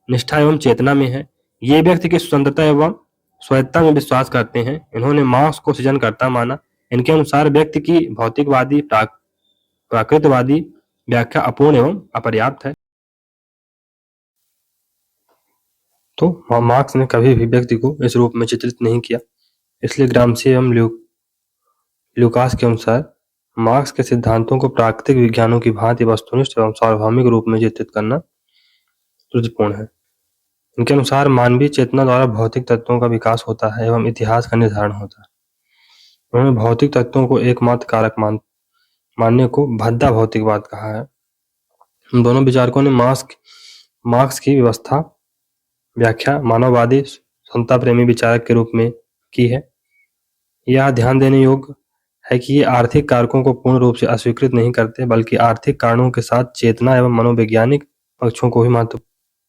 निष्ठा एवं चेतना में है। ये व्यक्ति की स्वतंत्रता एवं स्वायत्तता में विश्वास करते हैं। इन्होंने मार्क्स को सृजनकर्ता माना। इनके अनुसार व्यक्ति की भौतिकवादी प्राकृतवादी व्याख्या अपूर्ण एवं अपर्याप्त है। तो मार्क्स ने कभी भी व्यक्ति को इस रूप में चित्रित नहीं किया। इसलिए ग्रामसी एवं ल्यूकास के अनुसार मार्क्स के सिद्धांतों को प्राकृतिक विज्ञानों की भांति वस्तुनिष्ठ एवं सार्वभौमिक रूप में चित्रित करना त्रुटिपूर्ण है। इनके अनुसार मानवीय चेतना द्वारा भौतिक तत्वों का विकास होता है एवं इतिहास का निर्धारण होता है। उन्होंने भौतिक तत्वों को एकमात्र कारक मानने को भद्दा भौतिकवाद कहा है। इन दोनों विचारकों ने मार्क्स की व्यवस्था व्याख्या मानववादी समता प्रेमी विचारक के रूप में की है। यह ध्यान देने योग्य है कि ये आर्थिक कारकों को पूर्ण रूप से अस्वीकृत नहीं करते, बल्कि आर्थिक कारणों के साथ चेतना एवं मनोवैज्ञानिक पक्षों को भी महत्व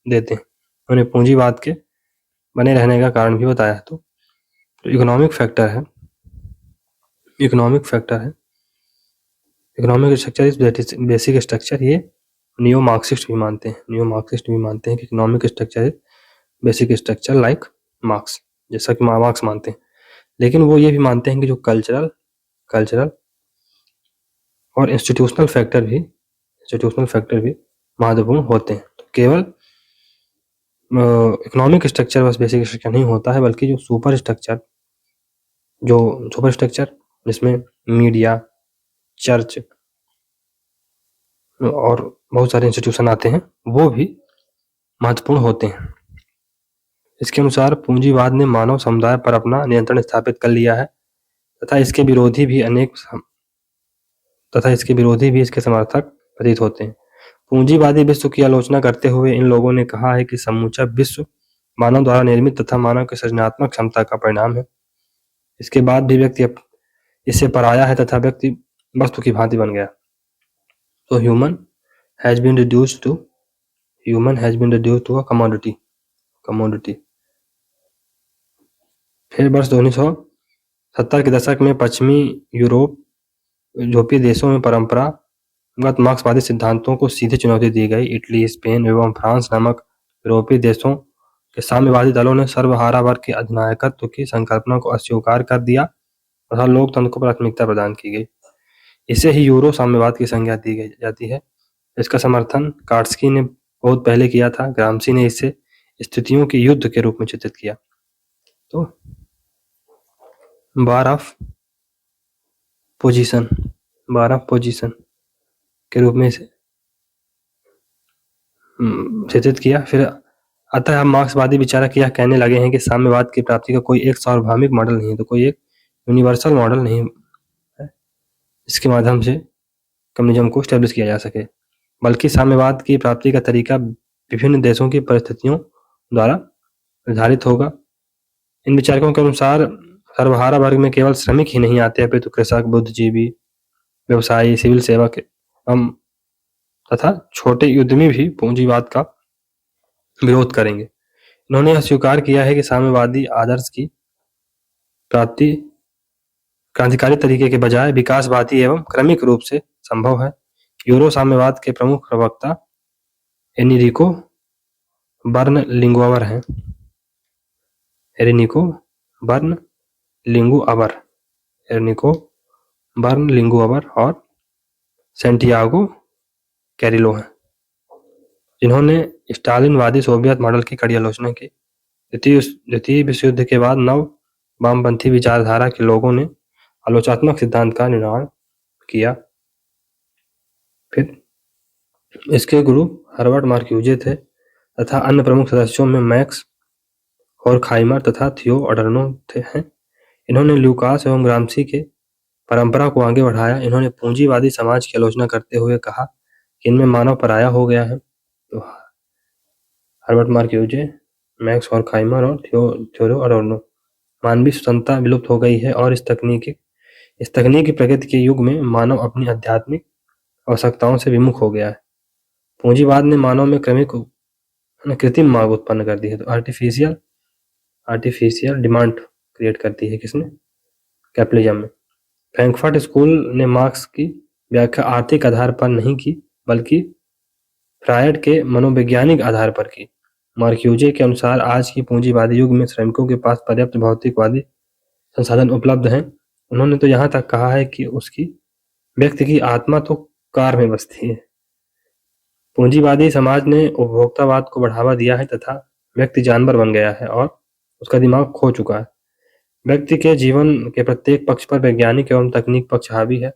देते हैं। उन्हें पूंजीवाद के बने रहने का कारण भी बताया। तो इकोनॉमिक फैक्टर है, economic structure is basic structure. ये नियो मार्क्सिस्ट भी मानते हैं कि economic structure is basic structure like marks, जैसा कि मार्क्स मानते हैं। लेकिन वो ये भी मानते हैं कि जो कल्चरल और इंस्टीट्यूशनल फैक्टर भी महत्वपूर्ण होते हैं। तो केवल इकोनॉमिक स्ट्रक्चर बस बेसिक स्ट्रक्चर नहीं होता है, बल्कि जो सुपर स्ट्रक्चर जिसमें मीडिया, चर्च और बहुत सारे इंस्टीट्यूशन आते हैं, वो भी महत्वपूर्ण होते हैं। इसके अनुसार पूंजीवाद ने मानव समुदाय पर अपना नियंत्रण स्थापित कर लिया है तथा इसके विरोधी भी इसके समर्थक प्रतीत होते हैं। पूंजीवादी विश्व की आलोचना करते हुए इन लोगों ने कहा है कि समूचा विश्व मानव द्वारा निर्मित तथा मानव की सृजनात्मक क्षमता का परिणाम है। इसके बाद भी व्यक्ति इससे पराया है तथा व्यक्ति वस्तु की भांति बन गया। तो human has been reduced to a commodity. फिर वर्ष 1970 के दशक में पश्चिमी यूरोपीय देशों में परंपरागत मार्क्सवादी सिद्धांतों को सीधे चुनौती दी गई। इटली, स्पेन एवं फ्रांस नामक यूरोपीय देशों के साम्यवादी दलों ने सर्वहारा वर्ग के अधिनायकत्व की संकल्पना को अस्वीकार कर दिया तथा लोकतंत्र को प्राथमिकता प्रदान की गई। इसे ही यूरो साम्यवाद की संज्ञा दी जाती है। इसका समर्थन कार्टस्की ने बहुत पहले किया था। ग्रामसी ने इसे स्थितियों के युद्ध के रूप में चित्रित किया। तो बार ऑफ पोजीशन के रूप में इसे चित्रित किया। फिर अतः मार्क्सवादी विचारक यह कहने लगे हैं कि साम्यवाद की प्राप्ति का कोई एक सार्वभौमिक मॉडल नहीं है, तो कोई एक यूनिवर्सल मॉडल नहीं है इसके माध्यम से कम्युनिज्म को स्टैब्लिश किया जा सके, बल्कि साम्यवाद की प्राप्ति का तरीका विभिन्न देशों की परिस्थितियों द्वारा निर्धारित होगा। इन विचारकों के अनुसार सर्वहारा वर्ग में केवल श्रमिक ही नहीं आते, अपितु कृषक, बुद्धिजीवी, व्यवसायी, सिविल सेवक तथा छोटे उद्यमी भी पूंजीवाद का विरोध करेंगे। इन्होंने यह स्वीकार किया है कि साम्यवादी आदर्श की प्राप्ति क्रांतिकारी तरीके के बजाय विकासवादी एवं क्रमिक रूप से संभव है। यूरो साम्यवाद के प्रमुख प्रवक्ता एनरिको बर्नलिंगुअवर हैं। एनरिको बर्नलिंगुअवर और सैंटियागो कैरिलो हैं, जिन्होंने स्टालिनवादी सोवियत मॉडल की कड़ी आलोचना की। द्वितीय विश्व युद्ध के बाद नव वामपंथी विचारधारा के लोगों ने आलोचनात्मक सिद्धांत का निर्माण किया। फिर इसके गुरु हर्बर्ट मार्क्यूजे थे तथा अन्य प्रमुख सदस्यों में मैक्स होर्खहाइमर तथा थियो अडर्नो हैं। इन्होंने ल्यूकास एवं ग्रामसी के परंपरा को आगे बढ़ाया। इन्होंने पूंजीवादी समाज की आलोचना करते हुए कहा कि इनमें मानव पराया हो गया है। तो हर्बर्ट मार्क्यूजे, मैक्स हॉर्खहाइमर और थियोडोर अडोर्नो। मानवीय स्वतंत्रता विलुप्त हो गई है और इस तकनीकी प्रगति के युग में मानव अपनी आध्यात्मिक आवश्यकताओं से विमुख हो गया है। पूंजीवाद ने मानव में कृत्रिम मांग उत्पन्न कर दी है। तो आर्टिफिशियल डिमांड क्रिएट करती है किसने? कैपिटलिज्म में। फ्रैंकफर्ट स्कूल ने मार्क्स की व्याख्या आर्थिक आधार पर नहीं की बल्कि फ्रायड के मनोवैज्ञानिक आधार पर की। मार्क्यूजे के अनुसार आज की पूंजीवादी युग में श्रमिकों के पास पर्याप्त भौतिकवादी संसाधन उपलब्ध हैं। उन्होंने तो यहाँ तक कहा है कि व्यक्ति की आत्मा तो कार में बसती है। पूंजीवादी समाज ने उपभोक्तावाद को बढ़ावा दिया है तथा व्यक्ति जानवर बन गया है और उसका दिमाग खो चुका है। व्यक्ति के जीवन के प्रत्येक पक्ष पर वैज्ञानिक एवं तकनीक पक्ष हावी है।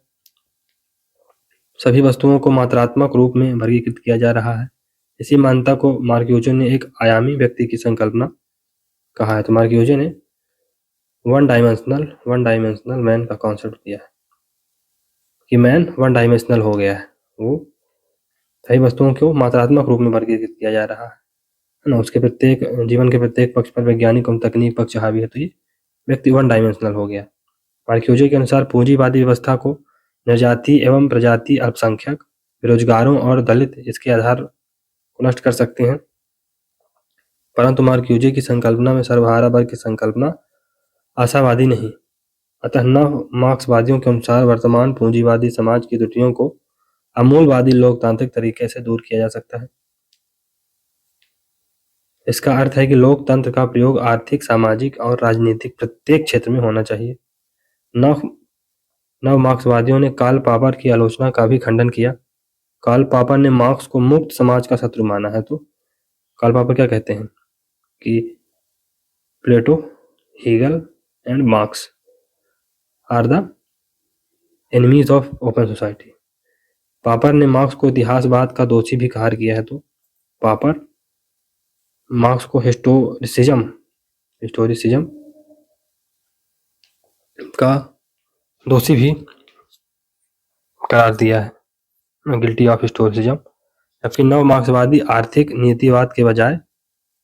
सभी वस्तुओं को मात्रात्मक रूप में वर्गीकृत किया जा रहा है। इसी मान्यता को मार्क्यूजे ने एक आयामी व्यक्ति की संकल्पना कहा है। तो मार्क्यूजे ने वन डायमेंशनल मैन का कॉन्सेप्ट दिया है कि मैन वन डायमेंशनल हो गया है। वो सभी वस्तुओं को मात्रात्मक रूप में वर्गीकृत किया जा रहा है ना। उसके जीवन के प्रत्येक पक्ष पर वैज्ञानिक एवं तकनीक पक्ष हावी है। तो ये व्यक्ति वन डायमेंशनल हो गया। मार्क्यूजे के अनुसार पूंजीवादी व्यवस्था को निर्जाति एवं प्रजाति, अल्पसंख्यक, बेरोजगारों और दलित इसके आधार को नष्ट कर सकते हैं, परंतु मार्क्यूजे की संकल्पना में सर्वहारा वर्ग की संकल्पना आशावादी नहीं। अतः नव मार्क्सवादियों के अनुसार वर्तमान पूंजीवादी समाज की त्रुटियों को अमूलवादी लोकतांत्रिक तरीके से दूर किया जा सकता है। इसका अर्थ है कि लोकतंत्र का प्रयोग आर्थिक, सामाजिक और राजनीतिक प्रत्येक क्षेत्र में होना चाहिए। नव मार्क्सवादियों ने कार्ल पॉपर की आलोचना का भी खंडन किया। कार्ल पॉपर ने मार्क्स को मुक्त समाज का शत्रु माना है। तो कार्ल पॉपर क्या कहते हैं कि Plato, Hegel and Marx are the enemies of open society. Popper ने मार्क्स को इतिहासवाद का दोषी भी करार किया है। तो पॉपर मार्क्स को हिस्टोरिसिज्म का दोषी भी करार दिया है, गिल्टी ऑफ हिस्टोरिसिज्म। जबकि नव मार्क्सवादी आर्थिक नीतिवाद के बजाय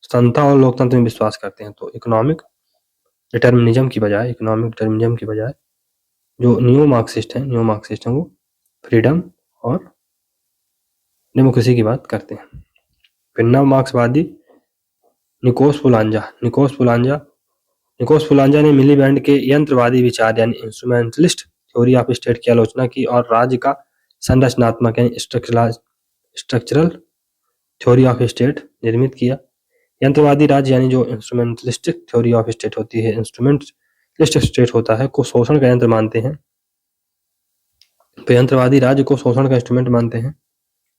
स्वतंत्रता और लोकतंत्र में विश्वास करते हैं। तो इकोनॉमिक डिटर्मिनिज्म की बजाय जो न्यू मार्क्सिस्ट हैं वो फ्रीडम और डेमोक्रेसी की बात करते हैं। फिर नव मार्क्सवादी निकोस पुलांजा ने मिलीबैंड के यंत्रवादी विचार यानी इंस्ट्रूमेंटलिस्ट थ्योरी ऑफ स्टेट की आलोचना की और राज्य का संरचनात्मक यानी स्ट्रक्चरल थ्योरी ऑफ स्टेट निर्मित किया। यंत्रवादी राज्य यानी जो इंस्ट्रूमेंटलिस्टिक थ्योरी ऑफ स्टेट होती है, इंस्ट्रूमेंटलिस्टिक स्टेट होता है, को शोषण का यंत्र मानते हैं। तो यंत्रवादी राज्य को शोषण का इंस्ट्रूमेंट मानते हैं,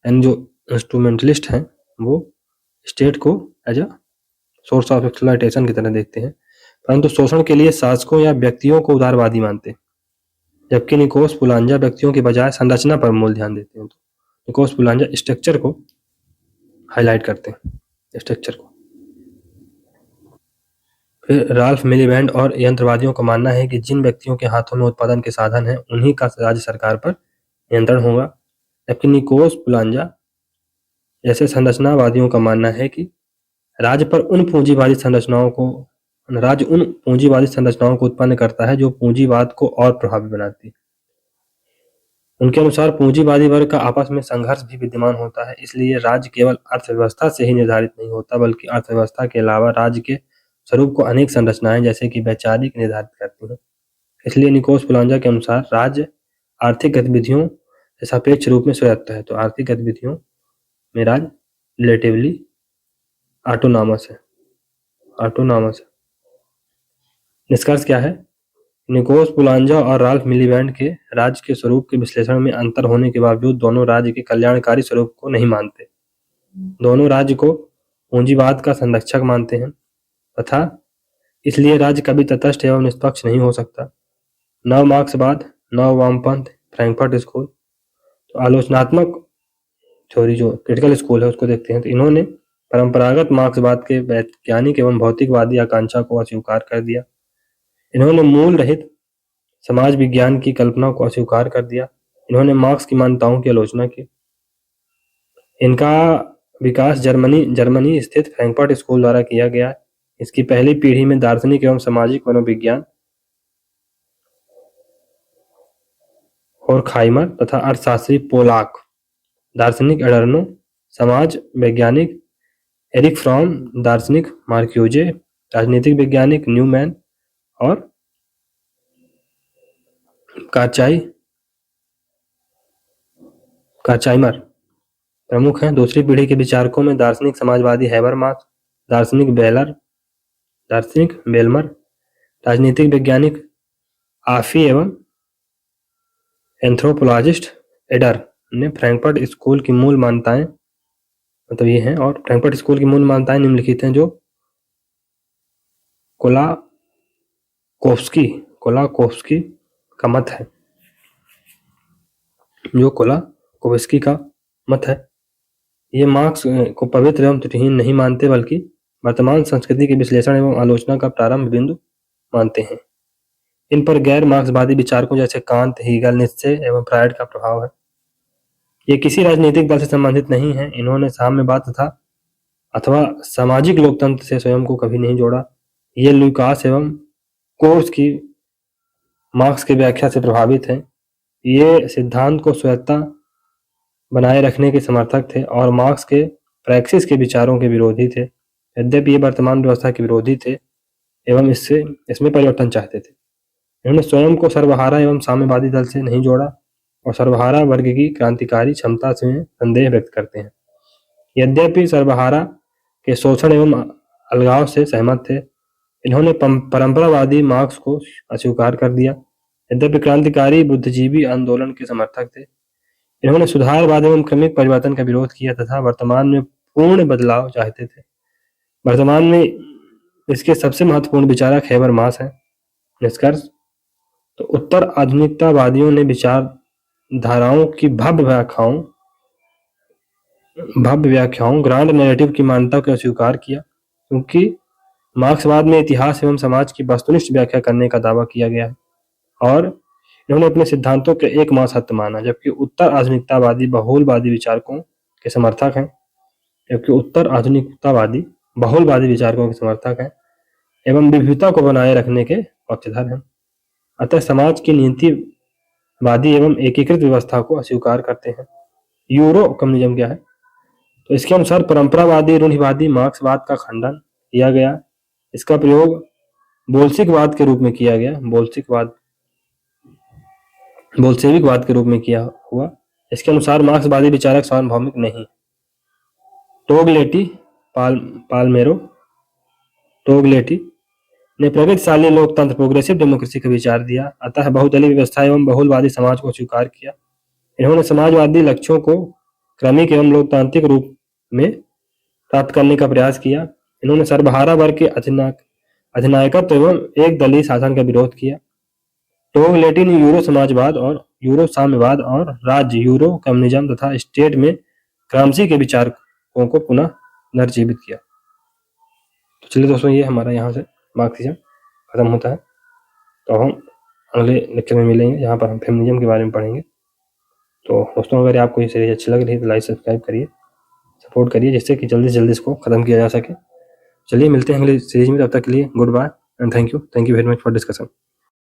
यानी जो इंस्ट्रूमेंटलिस्ट हैं वो स्टेट को as a source of exploitation की तरह देखते हैं, परंतु शोषण के लिए शासकों या व्यक्तियों को उदारवादी मानते हैं। जबकि निकोस पुलांजा व्यक्तियों के बजाय संरचना पर मूल ध्यान देते हैं। तो निकोस पुलांजा स्ट्रक्चर को हाईलाइट करते हैं, स्ट्रक्चर को। फिर राल्फ मिलीबैंड और यंत्रवादियों का मानना है कि जिन व्यक्तियों के हाथों में उत्पादन के साधन हैं उन्हीं का राज्य सरकार पर नियंत्रण होगा। जबकि निकोस पुलांजा जैसे संरचनावादियों का मानना है कि राज्य उन पूंजीवादी संरचनाओं को उत्पन्न करता है जो पूंजीवाद को और प्रभावी बनाती है। उनके अनुसार पूंजीवादी वर्ग का आपस में संघर्ष भी विद्यमान होता है, इसलिए राज्य केवल अर्थव्यवस्था से ही निर्धारित नहीं होता बल्कि अर्थव्यवस्था के अलावा राज्य के स्वरूप को अनेक संरचनाएं जैसे कि वैचारिक निर्धारित करती हैं। इसलिए निकोस पुलांजा के अनुसार राज्य आर्थिक गतिविधियों से सापेक्ष रूप में स्वायत्त है। तो आर्थिक गतिविधियों में राज्य रिलेटिवली ऑटोनॉमस है। निष्कर्ष क्या है? निकोस पुलांजा और राल्फ मिलीबैंड के राज्य के स्वरूप के विश्लेषण में अंतर होने के बावजूद दोनों राज्य के कल्याणकारी स्वरूप को नहीं मानते। दोनों राज्य को पूंजीवाद का संरक्षक मानते हैं तथा इसलिए राज्य कभी तटस्थ एवं निष्पक्ष नहीं हो सकता। नव मार्क्सवाद, नव वामपंथ, फ्रैंकफर्ट स्कूल, तो आलोचनात्मक थ्योरी जो क्रिटिकल स्कूल है उसको देखते हैं। तो इन्होंने परंपरागत मार्क्सवाद के वैज्ञानिक एवं भौतिकवादी आकांक्षा को अस्वीकार कर दिया। इन्होंने मूल रहित समाज विज्ञान की कल्पना को अस्वीकार कर दिया। इन्होंने मार्क्स की मान्यताओं की आलोचना की। इनका विकास जर्मनी स्थित फ्रैंकफर्ट स्कूल द्वारा किया गया। इसकी पहली पीढ़ी में दार्शनिक एवं सामाजिक मनोविज्ञान होर्खहाइमर तथा अर्थशास्त्री पोलाक, दार्शनिक एडर्नो, समाज वैज्ञानिक एरिक फ्रॉम, दार्शनिक मार्क्यूजे, राजनीतिक वैज्ञानिक न्यूमैन और कार्चाइमर प्रमुख हैं। दूसरी पीढ़ी के विचारकों में दार्शनिक समाजवादी हैबरमास, दार्शनिक बेलमर, राजनीतिक वैज्ञानिक आफी एवं एंथ्रोपोलॉजिस्ट एडर ने फ्रैंकफर्ट स्कूल की मूल मान्यताएं मतलब ये हैं। और फ्रैंकफर्ट स्कूल की मूल मान्यताएं निम्नलिखित हैं जो कोलाकोव्स्की का मत है। ये मार्क्स को पवित्र एवं त्रुटिहीन नहीं मानते बल्कि वर्तमान संस्कृति के विश्लेषण एवं आलोचना का प्रारंभ बिंदु मानते हैं। इन पर गैर मार्क्सवादी विचारकों जैसे कांत, हीगल, नीत्शे एवं फ्रायड का प्रभाव है। ये किसी राजनीतिक दल से संबंधित नहीं है। इन्होंने साम्यवाद अथवा सामाजिक लोकतंत्र से स्वयं को कभी नहीं जोड़ा। ये लुकास एवं कोर्स की मार्क्स की व्याख्या से प्रभावित हैं। ये सिद्धांत को स्वायत्तता बनाए रखने के समर्थक थे और मार्क्स के प्रैक्सिस के विचारों के विरोधी थे। यद्यपि ये वर्तमान व्यवस्था के विरोधी थे एवं इसमें परिवर्तन चाहते थे। इन्होंने स्वयं को सर्वहारा एवं साम्यवादी दल से नहीं जोड़ा और सर्वहारा वर्ग की क्रांतिकारी क्षमता से संदेह व्यक्त करते हैं। यद्यपि सर्वहारा के शोषण एवं अलगाव से सहमत थे, इन्होंने परंपरावादी मार्क्स को अस्वीकार कर दिया। यद्यपि क्रांतिकारी बुद्धिजीवी आंदोलन के समर्थक थे, इन्होंने सुधारवाद एवं क्रमिक परिवर्तन का विरोध किया तथा वर्तमान में पूर्ण बदलाव चाहते थे। वर्तमान में इसके सबसे महत्वपूर्ण विचारक हैबरमास हैं। निष्कर्ष तो उत्तर आधुनिकतावादियों ने विचारधाराओं की भव्य व्याख्याओं ग्रांड नैरेटिव की मान्यता को अस्वीकार किया, क्योंकि मार्क्सवाद में इतिहास एवं समाज की वस्तुनिष्ठ व्याख्या करने का दावा किया गया है और इन्होंने अपने सिद्धांतों के एकमात्र सत्य माना। जबकि उत्तर आधुनिकतावादी बहुलवादी विचारकों के समर्थक हैं एवं विविधता को बनाए रखने के पक्षधर हैं। अतः समाज की नीतिवादी एवं एकीकृत व्यवस्था को अस्वीकार करते हैं। यूरो कम्युनिज्म क्या है? तो इसके अनुसार परंपरावादी रूढ़िवादी मार्क्सवाद का खंडन किया गया। इसका प्रयोग बोल्शेविकवाद के रूप में किया हुआ। इसके अनुसार मार्क्सवादी विचारक सार्वभौमिक नहीं। टोगलेटी ने प्रगतिशाली लोकतंत्र प्रोग्रेसिव डेमोक्रेसी का विचार दिया, अतः बहुदलीय व्यवस्था एवं बहुलवादी समाज को स्वीकार किया। इन्होंने समाजवादी लक्ष्यों को क्रमिक एवं लोकतांत्रिक रूप में प्राप्त करने का प्रयास किया। इन्होंने सर्वहारा वर्ग के अधिनायकत्व एवं एक दलीय शासन का विरोध किया। टोगलेटी ने यूरो समाजवाद और यूरो साम्यवाद और राज्य यूरो कम्युनिज्म तथा स्टेट में ग्राम्शी के विचारकों को पुनः नरजीवित किया। तो चलिए दोस्तों, ये हमारा यहाँ से मार्क्सिज्म खत्म होता है। तो हम अगले लेक्चर में मिलेंगे, जहाँ पर हम फेमिनिज्म के बारे में पढ़ेंगे। तो दोस्तों, अगर आपको ये सीरीज अच्छी लग रही है तो लाइक सब्सक्राइब करिए, सपोर्ट करिए, जिससे कि जल्दी से जल्दी इसको खत्म किया जा सके। चलिए मिलते हैं अगले सीरीज में, तब तक के लिए goodbye and thank you very much for discussion.